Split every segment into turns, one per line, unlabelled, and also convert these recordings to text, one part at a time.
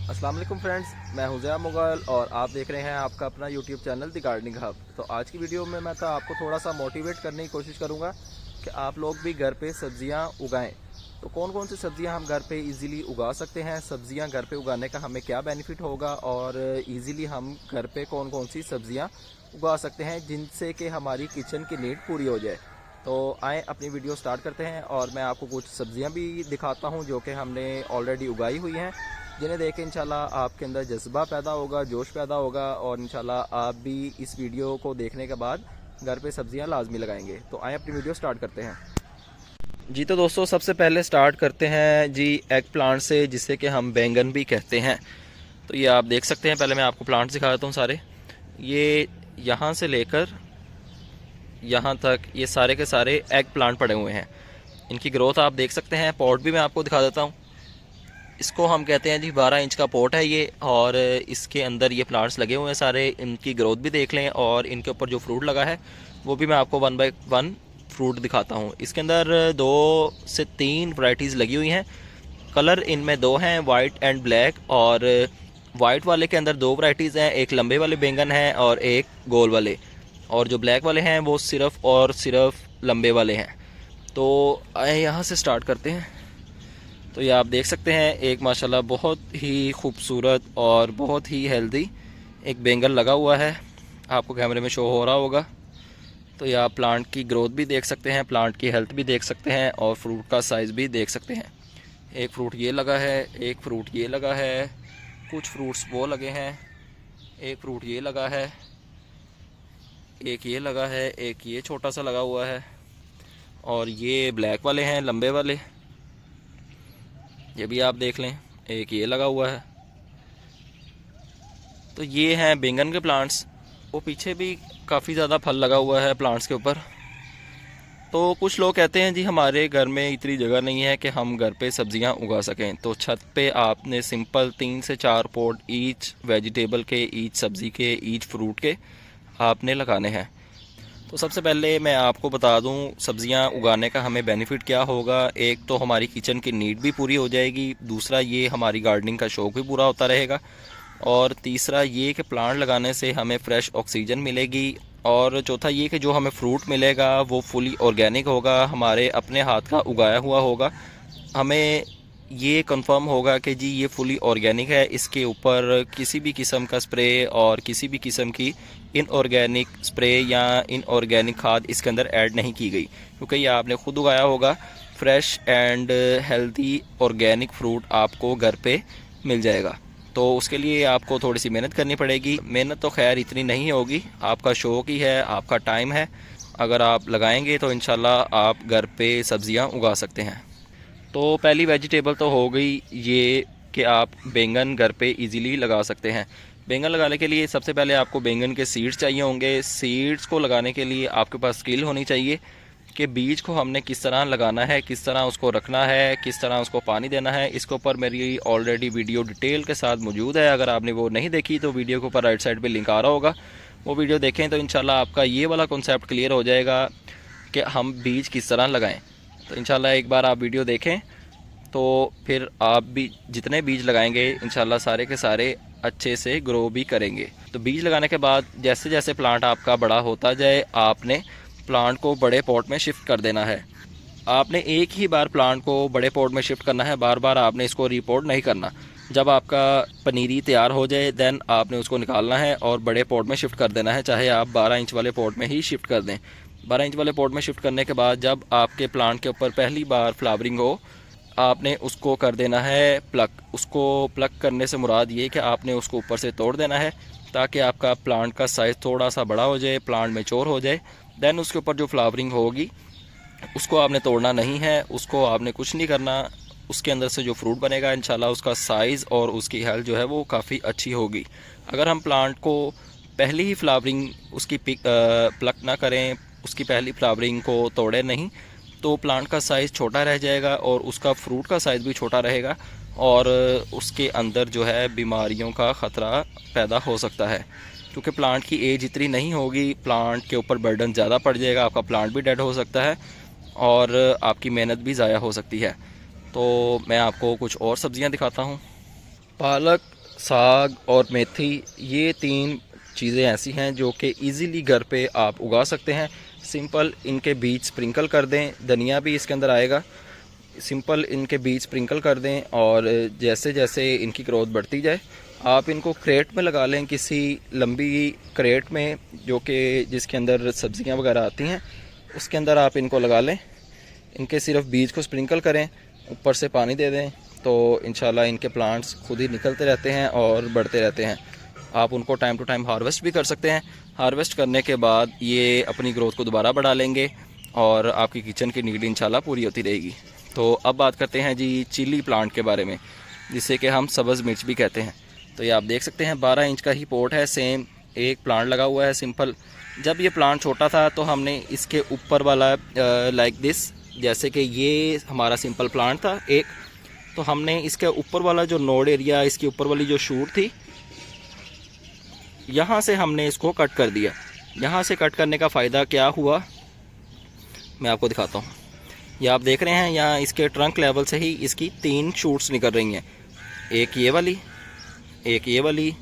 अस्सलाम वालेकुम फ्रेंड्स, मैं हूं ज़िया मुग़ल और आप देख रहे हैं आपका अपना YouTube channel the gardening hub. तो आज की वीडियो में मैं तो आपको थोड़ा सा मोटिवेट करने की कोशिश करूंगा कि आप लोग भी घर पे सब्जियां उगाएं। तो कौन कौन सी सब्जियां हम घर पे इजीली उगा सकते हैं, सब्जियां घर पे उगाने का हमें क्या बेनिफिट होगा और इजीली हम घर पे कौन कौन सी सब्जियां उगा सकते हैं जिनसे कि हमारी किचन की नीड पूरी हो जाए। तो आए अपनी वीडियो स्टार्ट करते हैं और मैं आपको कुछ सब्जियां भी दिखाता हूं जो कि हमने ऑलरेडी उगाई हुई हैं, जिन्हें देख के इंशाल्लाह आपके अंदर जज्बा पैदा होगा, जोश पैदा होगा और इंशाल्लाह आप भी इस वीडियो को देखने के बाद घर पे सब्जियां लाजमी लगाएंगे। तो आए अपनी वीडियो स्टार्ट करते हैं। जी तो दोस्तों, सबसे पहले स्टार्ट करते हैं जी एग प्लांट से, जिसे कि हम बैंगन भी कहते हैं। तो ये आप देख सकते हैं, पहले मैं आपको प्लांट दिखा देता हूँ सारे। ये यहाँ से लेकर यहाँ तक ये सारे के सारे एग प्लांट पड़े हुए हैं। इनकी ग्रोथ आप देख सकते हैं। पॉट भी मैं आपको दिखा देता हूँ। इसको हम कहते हैं जी 12 इंच का पॉट है ये, और इसके अंदर ये प्लांट्स लगे हुए हैं सारे। इनकी ग्रोथ भी देख लें और इनके ऊपर जो फ्रूट लगा है वो भी मैं आपको 1 बाय 1 फ्रूट दिखाता हूँ। इसके अंदर 2 से 3 वैरायटीज़ लगी हुई हैं। कलर इनमें 2 हैं, वाइट एंड ब्लैक। और वाइट वाले के अंदर 2 वैरायटीज़ हैं, एक लंबे वाले बैंगन हैं और एक गोल वाले। और जो ब्लैक वाले हैं वो सिर्फ़ और सिर्फ लंबे वाले हैं। तो आए यहाँ से स्टार्ट करते हैं। तो ये आप देख सकते हैं, एक माशाल्लाह बहुत ही खूबसूरत और बहुत ही हेल्दी एक बैंगन लगा हुआ है। आपको कैमरे में शो हो रहा होगा। तो ये आप प्लांट की ग्रोथ भी देख सकते हैं, प्लांट की हेल्थ भी देख सकते हैं और फ्रूट का साइज़ भी देख सकते हैं। एक फ्रूट ये लगा है, एक फ्रूट ये लगा है, कुछ फ्रूट्स वो लगे हैं, एक फ्रूट ये लगा है, एक ये लगा है, एक ये छोटा सा लगा हुआ है और ये ब्लैक वाले हैं, लंबे वाले। ये भी आप देख लें, एक ये लगा हुआ है। तो ये हैं बैंगन के प्लांट्स। वो पीछे भी काफ़ी ज़्यादा फल लगा हुआ है प्लांट्स के ऊपर। तो कुछ लोग कहते हैं जी हमारे घर में इतनी जगह नहीं है कि हम घर पे सब्जियां उगा सकें। तो छत पे आपने सिंपल 3 से 4 पॉट ईच वेजिटेबल के, ईच सब्ज़ी के, ईच फ्रूट के आपने लगाने हैं। तो सबसे पहले मैं आपको बता दूं सब्ज़ियां उगाने का हमें बेनिफिट क्या होगा। एक तो हमारी किचन की नीड भी पूरी हो जाएगी, दूसरा ये हमारी गार्डनिंग का शौक़ भी पूरा होता रहेगा, और तीसरा ये कि प्लांट लगाने से हमें फ्रेश ऑक्सीजन मिलेगी, और चौथा ये कि जो हमें फ्रूट मिलेगा वो फुली ऑर्गेनिक होगा, हमारे अपने हाथ का उगाया हुआ होगा। हमें ये कंफर्म होगा कि जी ये फुली ऑर्गेनिक है, इसके ऊपर किसी भी किस्म का स्प्रे और किसी भी किस्म की इनऑर्गेनिक स्प्रे या इनऑर्गेनिक खाद इसके अंदर ऐड नहीं की गई, क्योंकि ये आपने खुद उगाया होगा। Fresh and healthy organic fruit आपको घर पे मिल जाएगा। तो उसके लिए आपको थोड़ी सी मेहनत करनी पड़ेगी। मेहनत तो खैर इतनी नहीं होगी, आपका शौक़ ही है, आपका टाइम है। अगर आप लगाएंगे तो इंशाल्लाह आप घर पे सब्ज़ियां उगा सकते हैं। तो पहली वेजिटेबल तो हो गई ये कि आप बैंगन घर पे इजीली लगा सकते हैं। बैंगन लगाने के लिए सबसे पहले आपको बैंगन के सीड्स चाहिए होंगे। सीड्स को लगाने के लिए आपके पास स्किल होनी चाहिए कि बीज को हमने किस तरह लगाना है, किस तरह उसको रखना है, किस तरह उसको पानी देना है। इसके ऊपर मेरी ऑलरेडी वीडियो डिटेल के साथ मौजूद है। अगर आपने वो नहीं देखी तो वीडियो के ऊपर राइट साइड पे लिंक आ रहा होगा, वो वीडियो देखें तो इंशाल्लाह आपका ये वाला कॉन्सेप्ट क्लियर हो जाएगा कि हम बीज किस तरह लगाएं। तो इंशाल्लाह एक बार आप वीडियो देखें तो फिर आप भी जितने बीज लगाएंगे इंशाल्लाह सारे के सारे अच्छे से ग्रो भी करेंगे। तो बीज लगाने के बाद जैसे जैसे प्लांट आपका बड़ा होता जाए, आपने प्लांट को बड़े पॉट में शिफ्ट कर देना है। आपने एक ही बार प्लांट को बड़े पॉट में शिफ्ट करना है, बार बार आपने इसको रिपोर्ट नहीं करना। जब आपका पनीरी तैयार हो जाए देन आपने उसको निकालना है और बड़े पॉट में शिफ्ट कर देना है, चाहे आप 12 इंच वाले पॉट में ही शिफ्ट कर दें। 12 इंच वाले पॉट में शिफ्ट करने के बाद जब आपके प्लांट के ऊपर पहली बार फ्लावरिंग हो, आपने उसको कर देना है प्लक। उसको प्लक करने से मुराद ये कि आपने उसको ऊपर से तोड़ देना है ताकि आपका प्लांट का साइज़ थोड़ा सा बड़ा हो जाए, प्लांट मैच्योर हो जाए। देन उसके ऊपर जो फ्लावरिंग होगी उसको आपने तोड़ना नहीं है, उसको आपने कुछ नहीं करना। उसके अंदर से जो फ्रूट बनेगा इंशाल्लाह उसका साइज़ और उसकी हेल्थ जो है वो काफ़ी अच्छी होगी। अगर हम प्लांट को पहली ही फ्लावरिंग उसकी प्लक ना करें, उसकी पहली फ्लावरिंग को तोड़े नहीं, तो प्लांट का साइज़ छोटा रह जाएगा और उसका फ्रूट का साइज़ भी छोटा रहेगा और उसके अंदर जो है बीमारियों का ख़तरा पैदा हो सकता है। क्योंकि प्लांट की एज इतनी नहीं होगी, प्लांट के ऊपर बर्डन ज़्यादा पड़ जाएगा, आपका प्लांट भी डेड हो सकता है और आपकी मेहनत भी ज़ाया हो सकती है। तो मैं आपको कुछ और सब्ज़ियां दिखाता हूं। पालक, साग और मेथी, ये 3 चीज़ें ऐसी हैं जो कि इजीली घर पे आप उगा सकते हैं। सिंपल इनके बीज स्प्रिंकल कर दें, धनिया भी इसके अंदर आएगा। सिंपल इनके बीज स्प्रिंकल कर दें और जैसे जैसे इनकी ग्रोथ बढ़ती जाए आप इनको क्रेट में लगा लें, किसी लंबी क्रेट में जो कि जिसके अंदर सब्जियां वगैरह आती हैं उसके अंदर आप इनको लगा लें। इनके सिर्फ बीज को स्प्रिंकल करें, ऊपर से पानी दे दें, तो इंशाल्लाह इनके प्लांट्स खुद ही निकलते रहते हैं और बढ़ते रहते हैं। आप उनको टाइम टू टाइम हार्वेस्ट भी कर सकते हैं। हार्वेस्ट करने के बाद ये अपनी ग्रोथ को दोबारा बढ़ा लेंगे और आपकी किचन की नीड इंशाल्लाह पूरी होती रहेगी। तो अब बात करते हैं जी चिली प्लांट के बारे में, जिसे कि हम सब्ज़ मिर्च भी कहते हैं। तो ये आप देख सकते हैं 12 इंच का ही पोट है, सेम एक प्लांट लगा हुआ है सिंपल। जब ये प्लांट छोटा था तो हमने इसके ऊपर वाला लाइक दिस, जैसे कि ये हमारा सिंपल प्लांट था एक, तो हमने इसके ऊपर वाला जो नोड एरिया, इसकी ऊपर वाली जो शूट थी, यहाँ से हमने इसको कट कर दिया। यहाँ से कट करने का फ़ायदा क्या हुआ मैं आपको दिखाता हूँ। ये आप देख रहे हैं यहाँ इसके ट्रंक लेवल से ही इसकी 3 शूट्स निकल रही हैं, एक ये वाली, एक ये वाली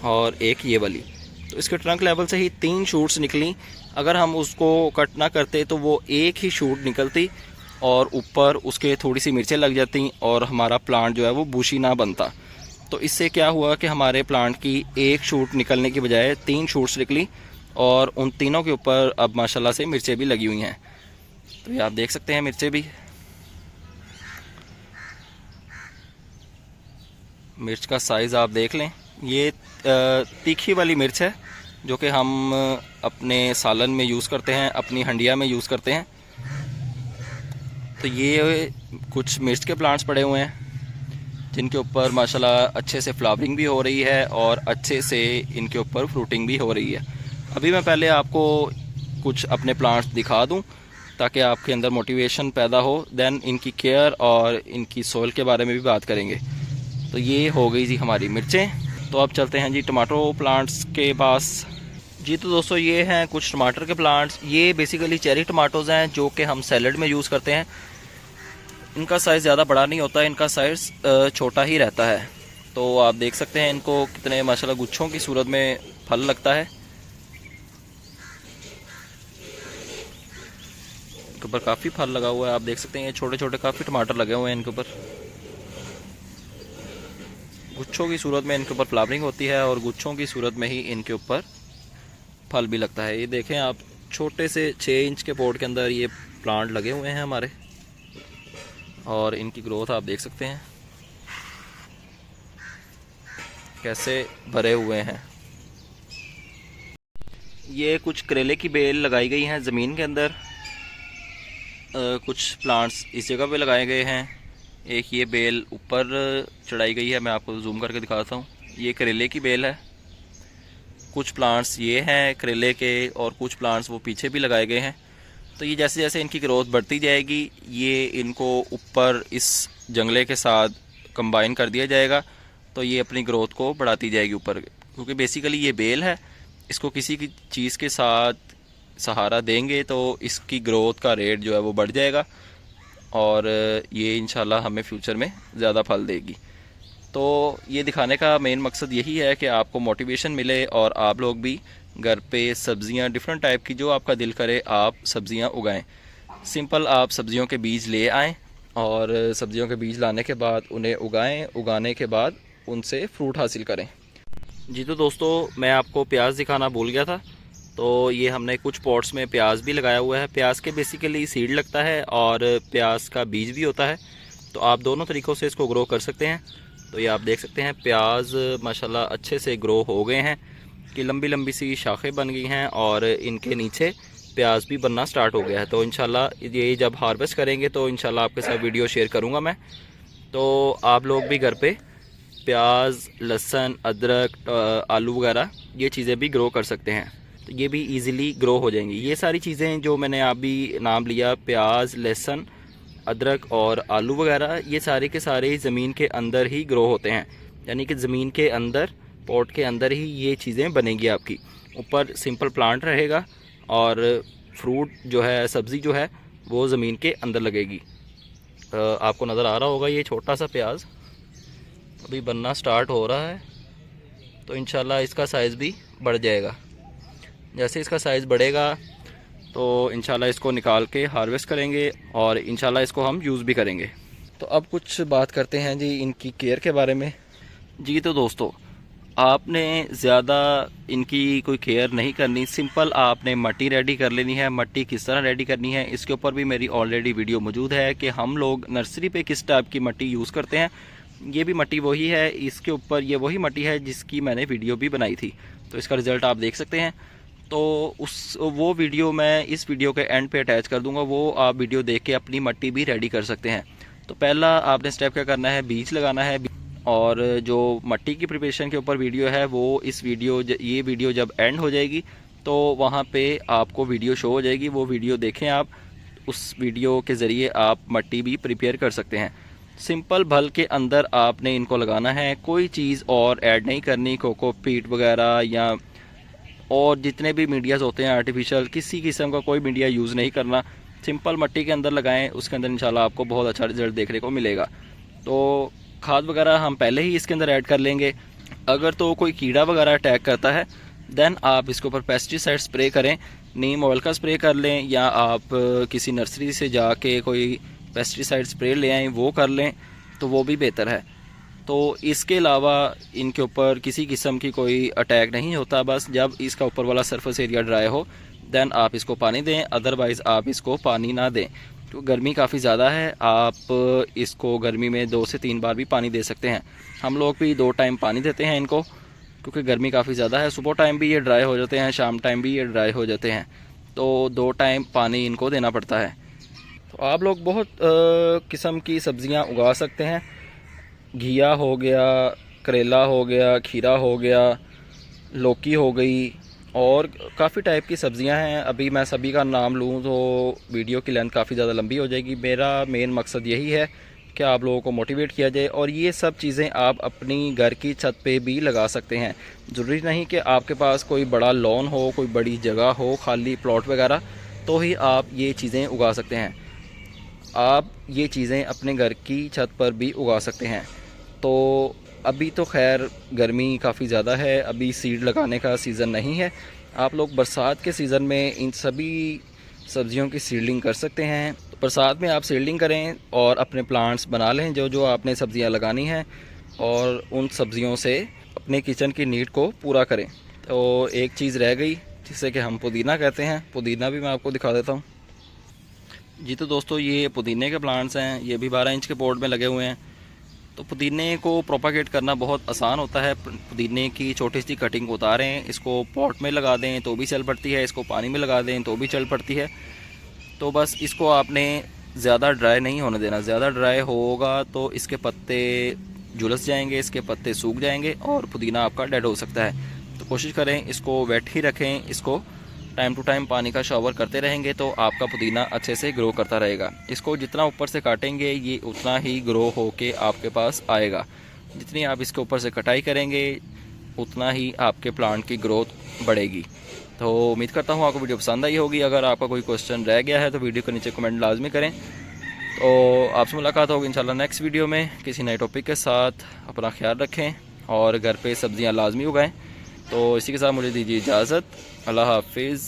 और एक ये वाली। तो इसके ट्रंक लेवल से ही 3 शूट्स निकली। अगर हम उसको कट ना करते तो वो एक ही शूट निकलती और ऊपर उसके थोड़ी सी मिर्चें लग जाती और हमारा प्लांट जो है वो बुशी ना बनता। तो इससे क्या हुआ कि हमारे प्लांट की एक शूट निकलने की बजाय 3 शूट्स निकली और उन तीनों के ऊपर अब माशाल्लाह से मिर्चें भी लगी हुई हैं। तो ये आप देख सकते हैं मिर्चें भी, मिर्च का साइज़ आप देख लें। ये तीखी वाली मिर्च है जो कि हम अपने सालन में यूज़ करते हैं, अपनी हंडिया में यूज़ करते हैं। तो ये कुछ मिर्च के प्लांट्स पड़े हुए हैं जिनके ऊपर माशाल्लाह अच्छे से फ्लावरिंग भी हो रही है और अच्छे से इनके ऊपर फ्रूटिंग भी हो रही है। अभी मैं पहले आपको कुछ अपने प्लांट्स दिखा दूं ताकि आपके अंदर मोटिवेशन पैदा हो, देन इनकी केयर और इनकी सोइल के बारे में भी बात करेंगे। तो ये हो गई जी हमारी मिर्चें। तो अब चलते हैं जी टमाटो प्लांट्स के पास। जी तो दोस्तों ये हैं कुछ टमाटर के प्लांट्स। ये बेसिकली चेरी टमाटोज़ हैं जो कि हम सैलड में यूज़ करते हैं। इनका साइज़ ज़्यादा बड़ा नहीं होता, इनका साइज़ छोटा ही रहता है। तो आप देख सकते हैं इनको कितने माशाल्लाह गुच्छों की सूरत में फल लगता है। इनके ऊपर काफ़ी फल लगा हुआ है, आप देख सकते हैं ये छोटे छोटे काफ़ी टमाटर लगे हुए हैं इनके ऊपर। गुच्छों की सूरत में इनके ऊपर फ्लावरिंग होती है और गुच्छों की सूरत में ही इनके ऊपर फल भी लगता है। ये देखें आप, छोटे से 6 इंच के पोट के अंदर ये प्लांट लगे हुए हैं हमारे और इनकी ग्रोथ आप देख सकते हैं कैसे भरे हुए हैं। ये कुछ करेले की बेल लगाई गई हैं ज़मीन के अंदर। कुछ प्लांट्स इस जगह पे लगाए गए हैं, एक ये बेल ऊपर चढ़ाई गई है, मैं आपको जूम करके दिखाता हूँ। ये करेले की बेल है। कुछ प्लांट्स ये हैं करेले के और कुछ प्लांट्स वो पीछे भी लगाए गए हैं। तो ये जैसे जैसे इनकी ग्रोथ बढ़ती जाएगी ये इनको ऊपर इस जंगले के साथ कंबाइन कर दिया जाएगा, तो ये अपनी ग्रोथ को बढ़ाती जाएगी ऊपर। क्योंकि बेसिकली ये बेल है, इसको किसी की चीज़ के साथ सहारा देंगे तो इसकी ग्रोथ का रेट जो है वो बढ़ जाएगा और ये इंशाल्लाह हमें फ्यूचर में ज़्यादा फल देगी। तो ये दिखाने का मेन मकसद यही है कि आपको मोटिवेशन मिले और आप लोग भी घर पे सब्ज़ियां डिफरेंट टाइप की जो आपका दिल करे आप सब्ज़ियां उगाएं। सिंपल आप सब्ज़ियों के बीज ले आएँ और सब्ज़ियों के बीज लाने के बाद उन्हें उगाएं, उगाने के बाद उनसे फ्रूट हासिल करें। जी तो दोस्तों मैं आपको प्याज दिखाना भूल गया था। तो ये हमने कुछ पॉट्स में प्याज भी लगाया हुआ है। प्याज के बेसिकली सीड लगता है और प्याज का बीज भी होता है, तो आप दोनों तरीक़ों से इसको ग्रो कर सकते हैं। तो ये आप देख सकते हैं प्याज माशाल्लाह अच्छे से ग्रो हो गए हैं कि लंबी लंबी सी शाखें बन गई हैं और इनके नीचे प्याज भी बनना स्टार्ट हो गया है। तो इंशाल्लाह ये जब हार्वेस्ट करेंगे तो इंशाल्लाह आपके साथ वीडियो शेयर करूँगा मैं। तो आप लोग भी घर पे प्याज, लहसुन, अदरक, आलू वगैरह ये चीज़ें भी ग्रो कर सकते हैं, तो ये भी इजीली ग्रो हो जाएंगी। ये सारी चीज़ें जो मैंने अभी नाम लिया, प्याज, लहसुन, अदरक और आलू वगैरह, ये सारे के सारे ज़मीन के अंदर ही ग्रो होते हैं। यानी कि ज़मीन के अंदर, पॉट के अंदर ही ये चीज़ें बनेंगी आपकी। ऊपर सिंपल प्लांट रहेगा और फ्रूट जो है, सब्ज़ी जो है वो ज़मीन के अंदर लगेगी। आपको नज़र आ रहा होगा ये छोटा सा प्याज, अभी बनना स्टार्ट हो रहा है, तो इंशाल्लाह इसका साइज़ भी बढ़ जाएगा। जैसे इसका साइज़ बढ़ेगा तो इंशाल्लाह इसको निकाल के हार्वेस्ट करेंगे और इंशाल्लाह इसको हम यूज़ भी करेंगे। तो अब कुछ बात करते हैं जी इनकी केयर के बारे में। जी तो दोस्तों, आपने ज़्यादा इनकी कोई केयर नहीं करनी, सिंपल आपने मट्टी रेडी कर लेनी है। मट्टी किस तरह रेडी करनी है इसके ऊपर भी मेरी ऑलरेडी वीडियो मौजूद है कि हम लोग नर्सरी पे किस टाइप की मट्टी यूज़ करते हैं। ये भी मट्टी वही है, इसके ऊपर ये वही मट्टी है जिसकी मैंने वीडियो भी बनाई थी, तो इसका रिज़ल्ट आप देख सकते हैं। तो वो वीडियो मैं इस वीडियो के एंड पे अटैच कर दूंगा, वो आप वीडियो देख के अपनी मट्टी भी रेडी कर सकते हैं। तो पहला आपने स्टेप क्या करना है, बीज लगाना है। और जो मट्टी की प्रिपरेशन के ऊपर वीडियो है वो ये वीडियो जब एंड हो जाएगी तो वहाँ पे आपको वीडियो शो हो जाएगी, वो वीडियो देखें आप। उस वीडियो के ज़रिए आप मट्टी भी प्रिपेयर कर सकते हैं। सिंपल भल के अंदर आपने इनको लगाना है, कोई चीज़ और ऐड नहीं करनी, कोकोपीट वगैरह या और जितने भी मीडियाज़ होते हैं आर्टिफिशियल, किसी किस्म का कोई मीडिया यूज़ नहीं करना। सिंपल मट्टी के अंदर लगाएं, उसके अंदर इंशाल्लाह आपको बहुत अच्छा रिजल्ट देखने को मिलेगा। तो खाद वगैरह हम पहले ही इसके अंदर ऐड कर लेंगे। अगर तो कोई कीड़ा वगैरह अटैक करता है देन आप इसके ऊपर पेस्टिसाइड स्प्रे करें, नीम ऑयल का स्प्रे कर लें, या आप किसी नर्सरी से जाके कोई पेस्टिसाइड स्प्रे ले आएँ वो कर लें, तो वो भी बेहतर है। तो इसके अलावा इनके ऊपर किसी किस्म की कोई अटैक नहीं होता। बस जब इसका ऊपर वाला सरफेस एरिया ड्राई हो देन आप इसको पानी दें, अदरवाइज़ आप इसको पानी ना दें। तो गर्मी काफ़ी ज़्यादा है, आप इसको गर्मी में 2 से 3 बार भी पानी दे सकते हैं। हम लोग भी 2 टाइम पानी देते हैं इनको, क्योंकि गर्मी काफ़ी ज़्यादा है। सुबह टाइम भी ये ड्राई हो जाते हैं, शाम टाइम भी ये ड्राई हो जाते हैं, तो 2 टाइम पानी इनको देना पड़ता है। तो आप लोग बहुत किस्म की सब्ज़ियाँ उगा सकते हैं। घिया हो गया, करेला हो गया, खीरा हो गया, लौकी हो गई, और काफ़ी टाइप की सब्ज़ियां हैं। अभी मैं सभी का नाम लूँ तो वीडियो की लेंथ काफ़ी ज़्यादा लंबी हो जाएगी। मेरा मेन मकसद यही है कि आप लोगों को मोटिवेट किया जाए, और ये सब चीज़ें आप अपनी घर की छत पे भी लगा सकते हैं। ज़रूरी नहीं कि आपके पास कोई बड़ा लॉन हो, कोई बड़ी जगह हो, खाली प्लॉट वगैरह, तो ही आप ये चीज़ें उगा सकते हैं। आप ये चीज़ें अपने घर की छत पर भी उगा सकते हैं। तो अभी तो खैर गर्मी काफ़ी ज़्यादा है, अभी सीड लगाने का सीज़न नहीं है। आप लोग बरसात के सीज़न में इन सभी सब्जियों की सीडलिंग कर सकते हैं। तो बरसात में आप सीडलिंग करें और अपने प्लांट्स बना लें जो जो आपने सब्जियां लगानी हैं, और उन सब्जियों से अपने किचन की नीड को पूरा करें। तो एक चीज़ रह गई जिसे कि हम पुदीना कहते हैं, पुदीना भी मैं आपको दिखा देता हूँ। जी तो दोस्तों, ये पुदीने के प्लांट्स हैं, ये भी 12 इंच के पॉट में लगे हुए हैं। तो पुदीने को प्रोपागेट करना बहुत आसान होता है। पुदीने की छोटी सी कटिंग उतारें, इसको पॉट में लगा दें तो भी चल पड़ती है, इसको पानी में लगा दें तो भी चल पड़ती है। तो बस इसको आपने ज़्यादा ड्राई नहीं होने देना। ज़्यादा ड्राई होगा तो इसके पत्ते झुलस जाएंगे, इसके पत्ते सूख जाएंगे और पुदीना आपका डेड हो सकता है। तो कोशिश करें इसको वेट ही रखें, इसको टाइम टू टाइम पानी का शावर करते रहेंगे तो आपका पुदीना अच्छे से ग्रो करता रहेगा। इसको जितना ऊपर से काटेंगे ये उतना ही ग्रो होके आपके पास आएगा। जितनी आप इसके ऊपर से कटाई करेंगे उतना ही आपके प्लांट की ग्रोथ बढ़ेगी। तो उम्मीद करता हूँ आपको वीडियो पसंद आई होगी। अगर आपका कोई क्वेश्चन रह गया है तो वीडियो के नीचे कमेंट लाजमी करें। तो आपसे मुलाकात होगी इंशाल्लाह नेक्स्ट वीडियो में किसी नए टॉपिक के साथ। अपना ख्याल रखें और घर पे सब्जियां लाजमी उगाएं। तो इसी के साथ मुझे दीजिए इजाज़त। अल्लाह हाफिज़।